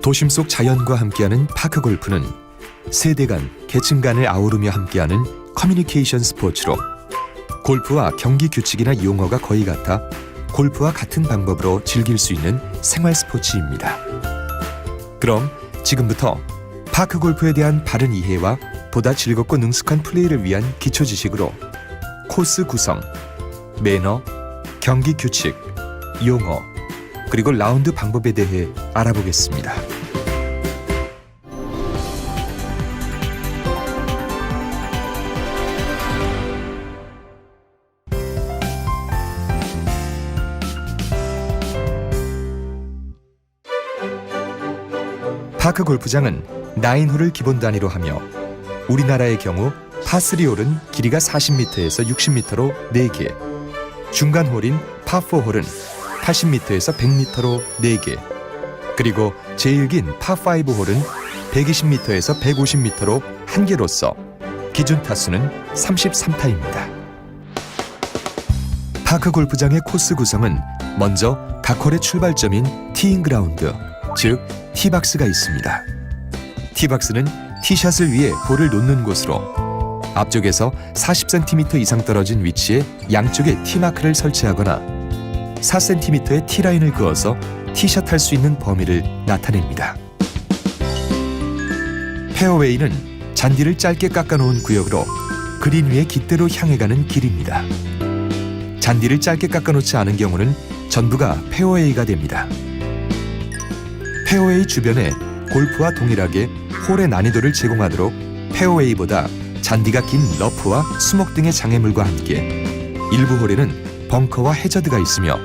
도심 속 자연과 함께하는 파크 골프는 세대 간, 계층 간을 아우르며 함께하는 커뮤니케이션 스포츠로 골프와 경기 규칙이나 용어가 거의 같아 골프와 같은 방법으로 즐길 수 있는 생활 스포츠입니다. 그럼 지금부터 파크 골프에 대한 바른 이해와 보다 즐겁고 능숙한 플레이를 위한 기초 지식으로 코스 구성, 매너, 경기 규칙, 용어, 그리고 라운드 방법에 대해 알아보겠습니다. 파크 골프장은 9홀을 기본 단위로 하며 우리나라의 경우 파3홀은 길이가 40m에서 60m로 4개, 중간 홀인 파4홀은 80m에서 100m로 4개, 그리고 제일 긴 파5홀은 120m에서 150m로 1개로서 기준 타수는 33타입니다. 파크 골프장의 코스 구성은 먼저 각 홀의 출발점인 티잉 그라운드, 즉 티박스가 있습니다. 티박스는 티샷을 위해 볼을 놓는 곳으로 앞쪽에서 40cm 이상 떨어진 위치에 양쪽에 티마크를 설치하거나 4cm의 티라인을 그어서 티샷할 수 있는 범위를 나타냅니다. 페어웨이는 잔디를 짧게 깎아놓은 구역으로 그린 위에 깃대로 향해가는 길입니다. 잔디를 짧게 깎아놓지 않은 경우는 전부가 페어웨이가 됩니다. 페어웨이 주변에 골프와 동일하게 홀의 난이도를 제공하도록 페어웨이보다 잔디가 긴 러프와 수목 등의 장애물과 함께 일부 홀에는 벙커와 해저드가 있으며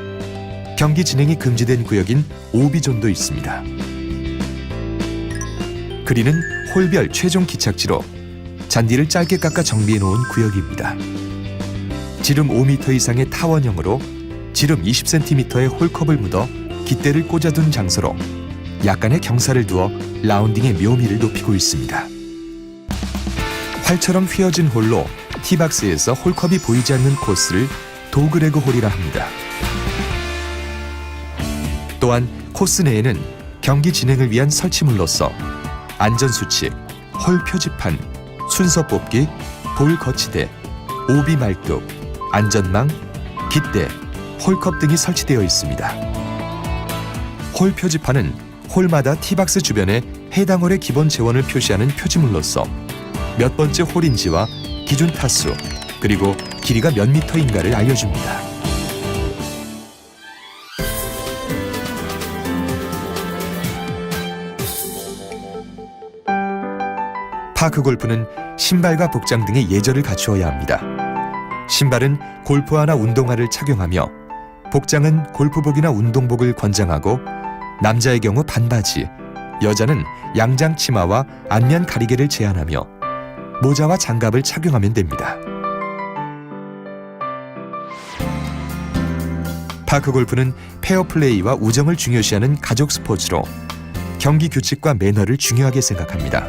경기 진행이 금지된 구역인 오비존도 있습니다. 그린은 홀별 최종 기착지로 잔디를 짧게 깎아 정비해 놓은 구역입니다. 지름 5m 이상의 타원형으로 지름 20cm의 홀컵을 묻어 깃대를 꽂아둔 장소로 약간의 경사를 두어 라운딩의 묘미를 높이고 있습니다. 활처럼 휘어진 홀로 티박스에서 홀컵이 보이지 않는 코스를 도그레그 홀이라 합니다. 또한 코스 내에는 경기 진행을 위한 설치물로서 안전수칙, 홀 표지판, 순서 뽑기, 볼 거치대, 오비 말뚝, 안전망, 깃대, 홀컵 등이 설치되어 있습니다. 홀 표지판은 홀마다 티박스 주변에 해당 홀의 기본 재원을 표시하는 표지물로서 몇 번째 홀인지와 기준 타수, 그리고 길이가 몇 미터인가를 알려줍니다. 파크 골프는 신발과 복장 등의 예절을 갖추어야 합니다. 신발은 골프화나 운동화를 착용하며 복장은 골프복이나 운동복을 권장하고 남자의 경우 반바지, 여자는 양장 치마와 안면 가리개를 제한하며 모자와 장갑을 착용하면 됩니다. 파크 골프는 페어플레이와 우정을 중요시하는 가족 스포츠로 경기 규칙과 매너를 중요하게 생각합니다.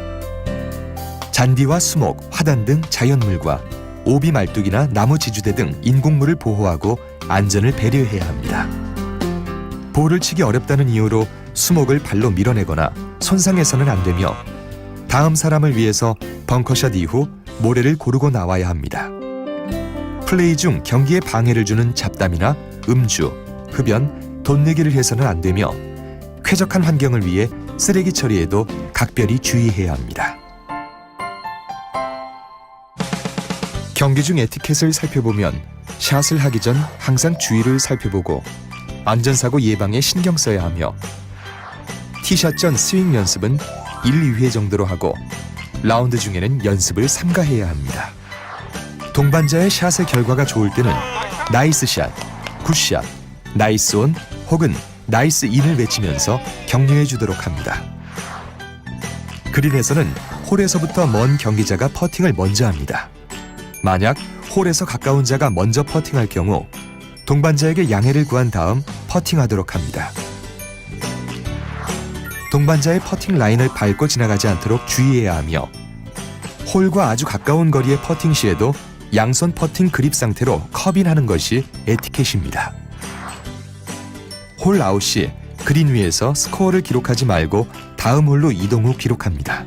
잔디와 수목, 화단 등 자연물과 오비 말뚝이나 나무 지주대 등 인공물을 보호하고 안전을 배려해야 합니다. 볼을 치기 어렵다는 이유로 수목을 발로 밀어내거나 손상해서는 안 되며 다음 사람을 위해서 벙커샷 이후 모래를 고르고 나와야 합니다. 플레이 중 경기에 방해를 주는 잡담이나 음주, 흡연, 돈 내기를 해서는 안 되며 쾌적한 환경을 위해 쓰레기 처리에도 각별히 주의해야 합니다. 경기 중 에티켓을 살펴보면 샷을 하기 전 항상 주위를 살펴보고 안전사고 예방에 신경 써야 하며 티샷 전 스윙 연습은 1, 2회 정도로 하고 라운드 중에는 연습을 삼가해야 합니다. 동반자의 샷의 결과가 좋을 때는 나이스 샷, 굿샷, 나이스 온 혹은 나이스 인을 외치면서 격려해 주도록 합니다. 그린에서는 홀에서부터 먼 경기자가 퍼팅을 먼저 합니다. 만약 홀에서 가까운 자가 먼저 퍼팅할 경우 동반자에게 양해를 구한 다음 퍼팅하도록 합니다. 동반자의 퍼팅 라인을 밟고 지나가지 않도록 주의해야 하며 홀과 아주 가까운 거리의 퍼팅 시에도 양손 퍼팅 그립 상태로 컵인하는 것이 에티켓입니다. 홀 아웃 시 그린 위에서 스코어를 기록하지 말고 다음 홀로 이동 후 기록합니다.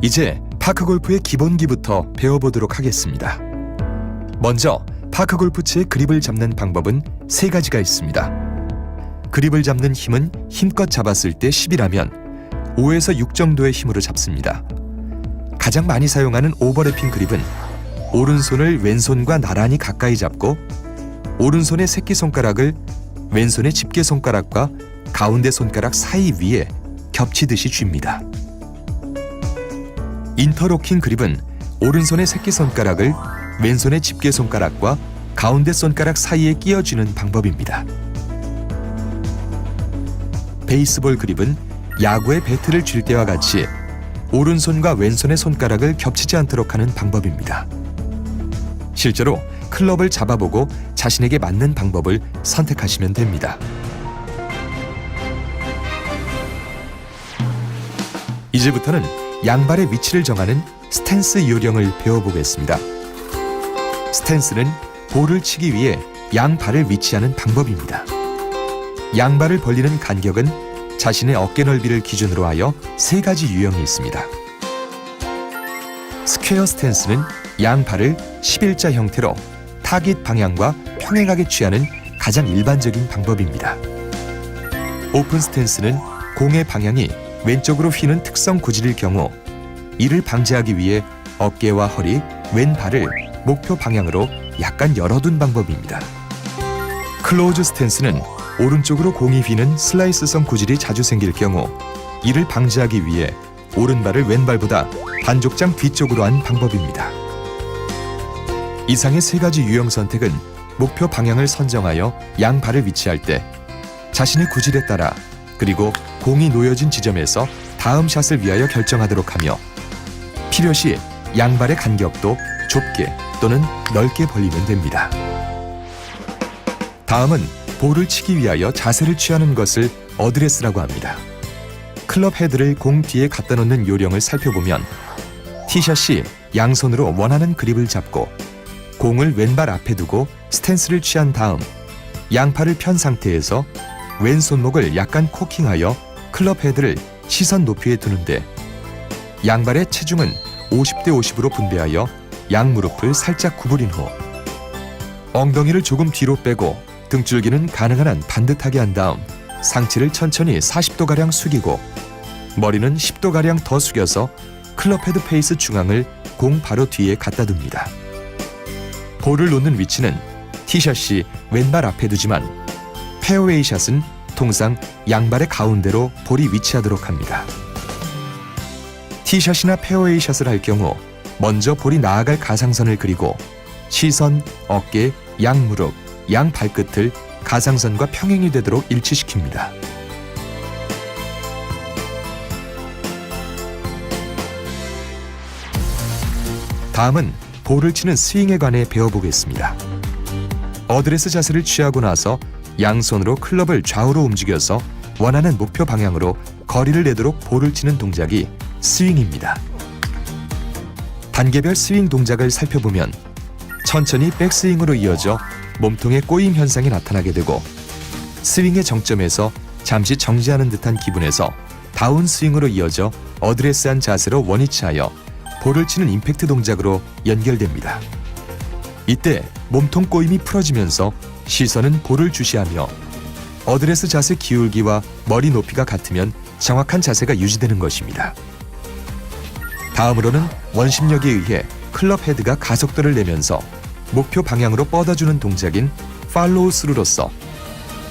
이제 파크골프의 기본기부터 배워보도록 하겠습니다. 먼저 파크골프채의 그립을 잡는 방법은 3가지가 있습니다. 그립을 잡는 힘은 힘껏 잡았을 때 10이라면 5에서 6 정도의 힘으로 잡습니다. 가장 많이 사용하는 오버래핑 그립은 오른손을 왼손과 나란히 가까이 잡고 오른손의 새끼손가락을 왼손의 집게손가락과 가운데 손가락 사이 위에 겹치듯이 쥡니다. 인터로킹 그립은 오른손의 새끼손가락을 왼손의 집게손가락과 가운데 손가락 사이에 끼워주는 방법입니다. 베이스볼 그립은 야구의 배트를 쥘 때와 같이 오른손과 왼손의 손가락을 겹치지 않도록 하는 방법입니다. 실제로 클럽을 잡아보고 자신에게 맞는 방법을 선택하시면 됩니다. 이제부터는 양발의 위치를 정하는 스탠스 요령을 배워보겠습니다. 스탠스는 볼을 치기 위해 양발을 위치하는 방법입니다. 양발을 벌리는 간격은 자신의 어깨 넓이를 기준으로 하여 3가지 유형이 있습니다. 스퀘어 스탠스는 양발을 11자 형태로 타깃 방향과 평행하게 취하는 가장 일반적인 방법입니다. 오픈 스탠스는 공의 방향이 왼쪽으로 휘는 특성 구질일 경우 이를 방지하기 위해 어깨와 허리, 왼발을 목표 방향으로 약간 열어둔 방법입니다. 클로즈 스탠스는 오른쪽으로 공이 휘는 슬라이스성 구질이 자주 생길 경우 이를 방지하기 위해 오른발을 왼발보다 반족장 뒤쪽으로 한 방법입니다. 이상의 3가지 유형 선택은 목표 방향을 선정하여 양발을 위치할 때 자신의 구질에 따라 그리고 공이 놓여진 지점에서 다음 샷을 위하여 결정하도록 하며 필요시 양발의 간격도 좁게 또는 넓게 벌리면 됩니다. 다음은 볼을 치기 위하여 자세를 취하는 것을 어드레스라고 합니다. 클럽 헤드를 공 뒤에 갖다 놓는 요령을 살펴보면 티샷이 양손으로 원하는 그립을 잡고 공을 왼발 앞에 두고 스탠스를 취한 다음 양팔을 편 상태에서 왼손목을 약간 코킹하여 클럽 헤드를 시선 높이에 두는데 양발의 체중은 50대 50으로 분배하여 양무릎을 살짝 구부린 후 엉덩이를 조금 뒤로 빼고 등줄기는 가능한 한 반듯하게 한 다음 상체를 천천히 40도가량 숙이고 머리는 10도가량 더 숙여서 클럽 헤드 페이스 중앙을 공 바로 뒤에 갖다 둡니다. 볼을 놓는 위치는 티샷이 왼발 앞에 두지만 페어웨이 샷은 통상 양발의 가운데로 볼이 위치하도록 합니다. 티샷이나 페어웨이 샷을 할 경우 먼저 볼이 나아갈 가상선을 그리고 시선, 어깨, 양무릎, 양 발끝을 가상선과 평행이 되도록 일치시킵니다. 다음은 볼을 치는 스윙에 관해 배워보겠습니다. 어드레스 자세를 취하고 나서 양손으로 클럽을 좌우로 움직여서 원하는 목표 방향으로 거리를 내도록 볼을 치는 동작이 스윙입니다. 단계별 스윙 동작을 살펴보면 천천히 백스윙으로 이어져 몸통의 꼬임 현상이 나타나게 되고 스윙의 정점에서 잠시 정지하는 듯한 기분에서 다운스윙으로 이어져 어드레스한 자세로 원위치하여 볼을 치는 임팩트 동작으로 연결됩니다. 이때 몸통 꼬임이 풀어지면서 시선은 볼을 주시하며 어드레스 자세 기울기와 머리 높이가 같으면 정확한 자세가 유지되는 것입니다. 다음으로는 원심력에 의해 클럽 헤드가 가속도를 내면서 목표 방향으로 뻗어주는 동작인 팔로우 스루로서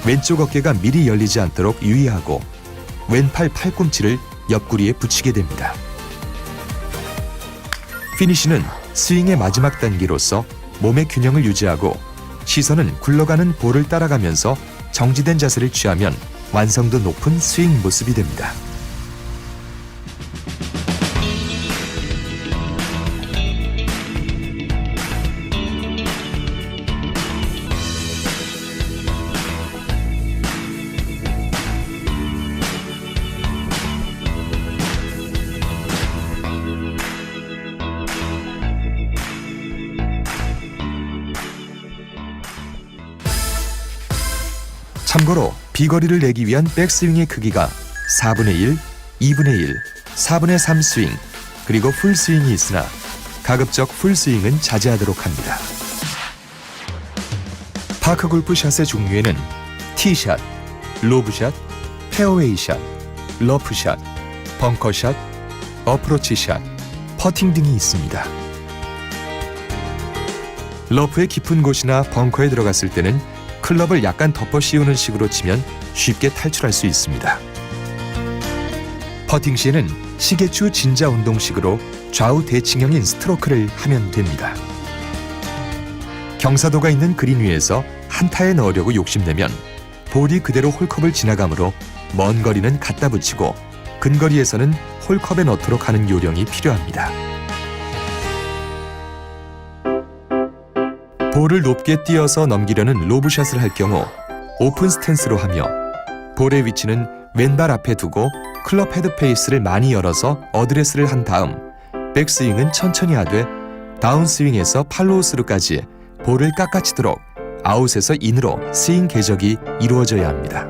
왼쪽 어깨가 미리 열리지 않도록 유의하고 왼팔 팔꿈치를 옆구리에 붙이게 됩니다. 피니쉬는 스윙의 마지막 단계로서 몸의 균형을 유지하고 시선은 굴러가는 볼을 따라가면서 정지된 자세를 취하면 완성도 높은 스윙 모습이 됩니다. 참고로 비거리를 내기 위한 백스윙의 크기가 4분의 1, 2분의 1, 4분의 3 스윙, 그리고 풀스윙이 있으나 가급적 풀스윙은 자제하도록 합니다. 파크 골프샷의 종류에는 티샷, 로브샷, 페어웨이샷, 러프샷, 벙커샷, 어프로치샷, 퍼팅 등이 있습니다. 러프의 깊은 곳이나 벙커에 들어갔을 때는 클럽을 약간 덮어 씌우는 식으로 치면 쉽게 탈출할 수 있습니다. 퍼팅 시에는 시계추 진자 운동식으로 좌우 대칭형인 스트로크를 하면 됩니다. 경사도가 있는 그린 위에서 한타에 넣으려고 욕심내면 볼이 그대로 홀컵을 지나가므로 먼 거리는 갖다 붙이고 근거리에서는 홀컵에 넣도록 하는 요령이 필요합니다. 볼을 높게 띄어서 넘기려는 로브샷을 할 경우 오픈 스탠스로 하며 볼의 위치는 왼발 앞에 두고 클럽 헤드 페이스를 많이 열어서 어드레스를 한 다음 백스윙은 천천히 하되 다운스윙에서 팔로우스루까지 볼을 깎아치도록 아웃에서 인으로 스윙 궤적이 이루어져야 합니다.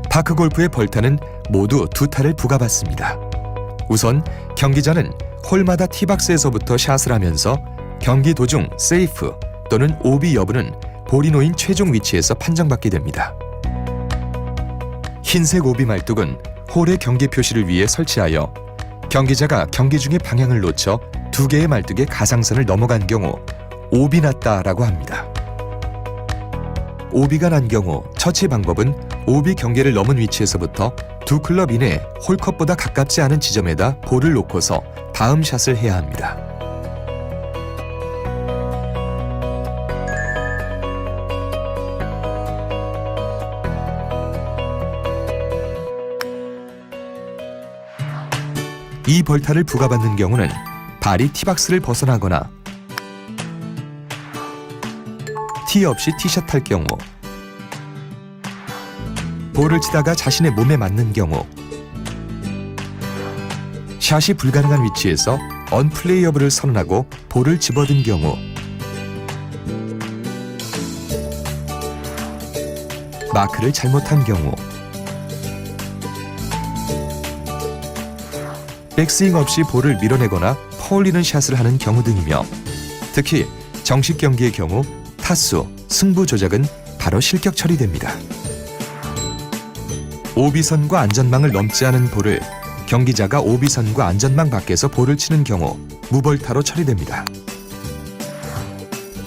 파크골프의 벌타는 모두 2타를 부과받습니다. 우선 경기 전은 홀마다 티박스에서부터 샷을 하면서 경기 도중 세이프 또는 오비 여부는 볼이 놓인 최종 위치에서 판정받게 됩니다. 흰색 오비 말뚝은 홀의 경기 표시를 위해 설치하여 경기자가 경기 중에 방향을 놓쳐 2개의 말뚝의 가상선을 넘어간 경우 오비 났다라고 합니다. 오비가 난 경우 처치 방법은 오비 경계를 넘은 위치에서부터 2클럽 이내 홀컵보다 가깝지 않은 지점에다 볼을 놓고서 다음 샷을 해야 합니다. 이 벌타를 부과받는 경우는 발이 티박스를 벗어나거나 티 없이 티샷 할 경우, 볼을 치다가 자신의 몸에 맞는 경우, 샷이 불가능한 위치에서 언플레이어블을 선언하고 볼을 집어든 경우, 마크를 잘못한 경우, 백스윙 없이 볼을 밀어내거나 퍼올리는 샷을 하는 경우 등이며 특히 정식 경기의 경우 타수, 승부 조작은 바로 실격 처리됩니다. 오비선과 안전망을 넘지 않은 볼을 경기자가 오비선과 안전망 밖에서 볼을 치는 경우 무벌타로 처리됩니다.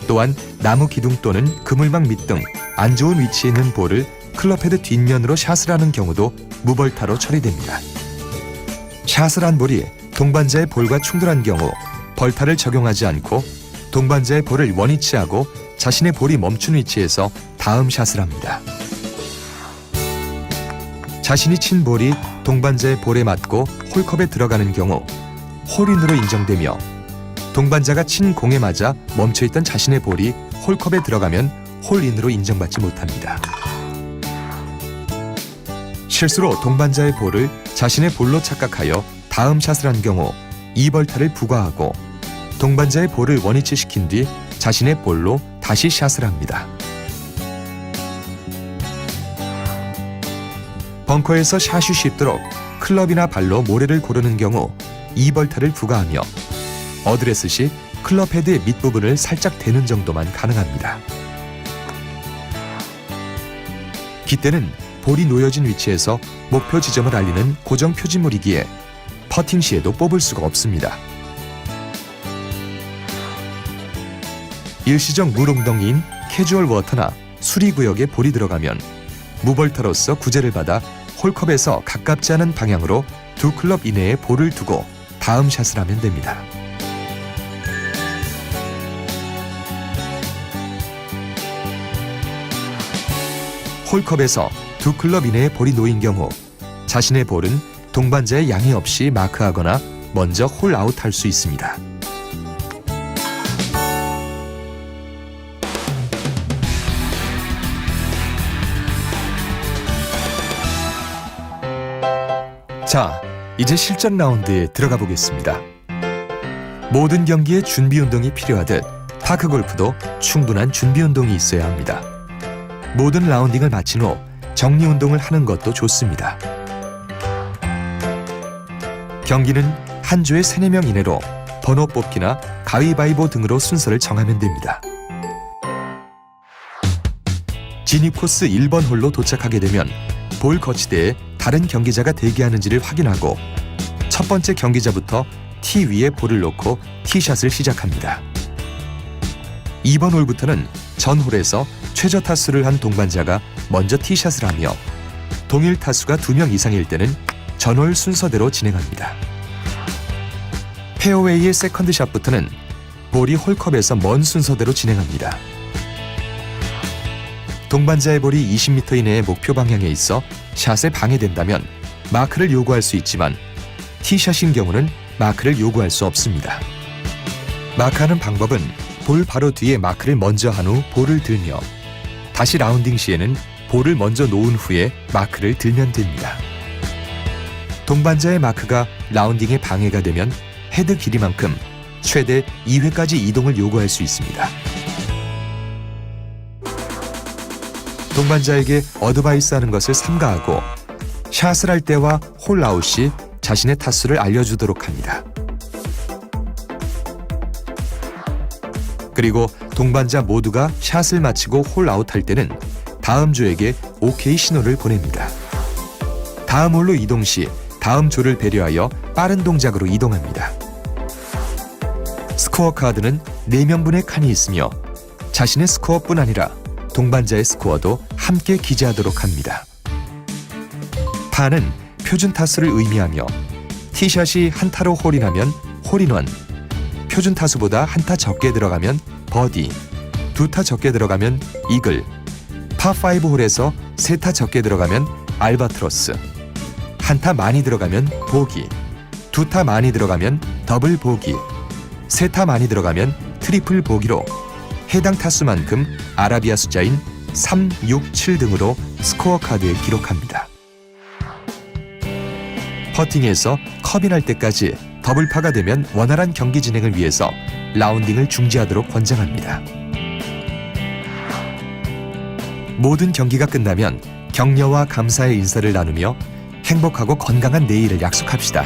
또한 나무 기둥 또는 그물망 밑 등 안 좋은 위치에 있는 볼을 클럽헤드 뒷면으로 샷을 하는 경우도 무벌타로 처리됩니다. 샷을 한 볼이 동반자의 볼과 충돌한 경우 벌타를 적용하지 않고 동반자의 볼을 원위치하고 자신의 볼이 멈춘 위치에서 다음 샷을 합니다. 자신이 친 볼이 동반자의 볼에 맞고 홀컵에 들어가는 경우 홀인으로 인정되며 동반자가 친 공에 맞아 멈춰있던 자신의 볼이 홀컵에 들어가면 홀인으로 인정받지 못합니다. 실수로 동반자의 볼을 자신의 볼로 착각하여 다음 샷을 한 경우 이 벌타를 부과하고 동반자의 볼을 원위치시킨 뒤 자신의 볼로 다시 샷을 합니다. 벙커에서 샷이 쉽도록 클럽이나 발로 모래를 고르는 경우 이 벌타를 부과하며 어드레스 시 클럽 헤드의 밑부분을 살짝 대는 정도만 가능합니다. 깃대는 볼이 놓여진 위치에서 목표 지점을 알리는 고정 표지물이기에 퍼팅 시에도 뽑을 수가 없습니다. 일시적 물웅덩이인 캐주얼 워터나 수리구역에 볼이 들어가면 무벌타로서 구제를 받아 홀컵에서 가깝지 않은 방향으로 2클럽 이내에 볼을 두고 다음 샷을 하면 됩니다. 홀컵에서 2클럽 이내에 볼이 놓인 경우 자신의 볼은 동반자의 양해 없이 마크하거나 먼저 홀 아웃할 수 있습니다. 자, 이제 실전 라운드에 들어가 보겠습니다. 모든 경기에 준비 운동이 필요하듯 파크 골프도 충분한 준비 운동이 있어야 합니다. 모든 라운딩을 마친 후 정리 운동을 하는 것도 좋습니다. 경기는 한 조에 3, 4명 이내로 번호 뽑기나 가위바위보 등으로 순서를 정하면 됩니다. 진입 코스 1번 홀로 도착하게 되면 볼 거치대에 다른 경기자가 대기하는지를 확인하고 첫 번째 경기자부터 티 위에 볼을 놓고 티샷을 시작합니다. 2번 홀부터는 전 홀에서 최저 타수를 한 동반자가 먼저 티샷을 하며 동일 타수가 2명 이상일 때는 전홀 순서대로 진행합니다. 페어웨이의 세컨드샷부터는 볼이 홀컵에서 먼 순서대로 진행합니다. 동반자의 볼이 20m 이내의 목표 방향에 있어 샷에 방해된다면 마크를 요구할 수 있지만 티샷인 경우는 마크를 요구할 수 없습니다. 마크하는 방법은 볼 바로 뒤에 마크를 먼저 한 후 볼을 들며 다시 라운딩 시에는 볼을 먼저 놓은 후에 마크를 들면 됩니다. 동반자의 마크가 라운딩에 방해가 되면 헤드 길이만큼 최대 2회까지 이동을 요구할 수 있습니다. 동반자에게 어드바이스하는 것을 삼가하고 샷을 할 때와 홀 아웃 시 자신의 타수를 알려주도록 합니다. 그리고 동반자 모두가 샷을 마치고 홀 아웃할 때는 다음 조에게 OK 신호를 보냅니다. 다음 홀로 이동 시 다음 조를 배려하여 빠른 동작으로 이동합니다. 스코어 카드는 4면분의 칸이 있으며 자신의 스코어뿐 아니라 동반자의 스코어도 함께 기재하도록 합니다. 파는 표준 타수를 의미하며 티샷이 한 타로 홀인하면 홀인원, 표준 타수보다 한 타 적게 들어가면 버디, 2타 적게 들어가면 이글, 파5 홀에서 3타 적게 들어가면 알바트로스, 한 타 많이 들어가면 보기, 2타 많이 들어가면 더블 보기, 3타 많이 들어가면 트리플 보기로 해당 타수만큼 아라비아 숫자인 3, 6, 7 등으로 스코어 카드에 기록합니다. 퍼팅에서 컵이 날 때까지 더블파가 되면 원활한 경기 진행을 위해서 라운딩을 중지하도록 권장합니다. 모든 경기가 끝나면 격려와 감사의 인사를 나누며 행복하고 건강한 내일을 약속합시다.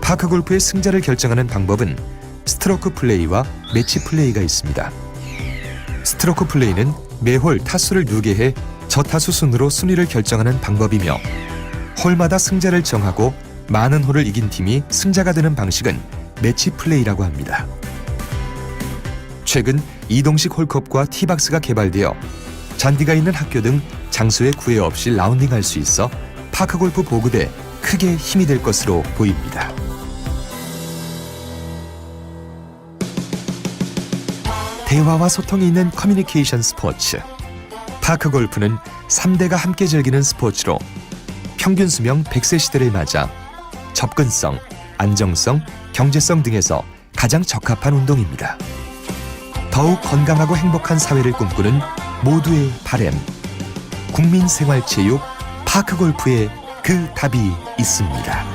파크 골프의 승자를 결정하는 방법은 스트로크 플레이와 매치 플레이가 있습니다. 스트로크 플레이는 매홀 타수를 누계해 저타수 순으로 순위를 결정하는 방법이며 홀마다 승자를 정하고 많은 홀을 이긴 팀이 승자가 되는 방식은 매치 플레이라고 합니다. 최근 이동식 홀컵과 티박스가 개발되어 잔디가 있는 학교 등 장소에 구애 없이 라운딩할 수 있어 파크골프 보급에 크게 힘이 될 것으로 보입니다. 대화와 소통이 있는 커뮤니케이션 스포츠. 파크골프는 3대가 함께 즐기는 스포츠로 평균 수명 100세 시대를 맞아 접근성, 안정성, 경제성 등에서 가장 적합한 운동입니다. 더욱 건강하고 행복한 사회를 꿈꾸는 모두의 바램. 국민생활체육 파크골프에 그 답이 있습니다.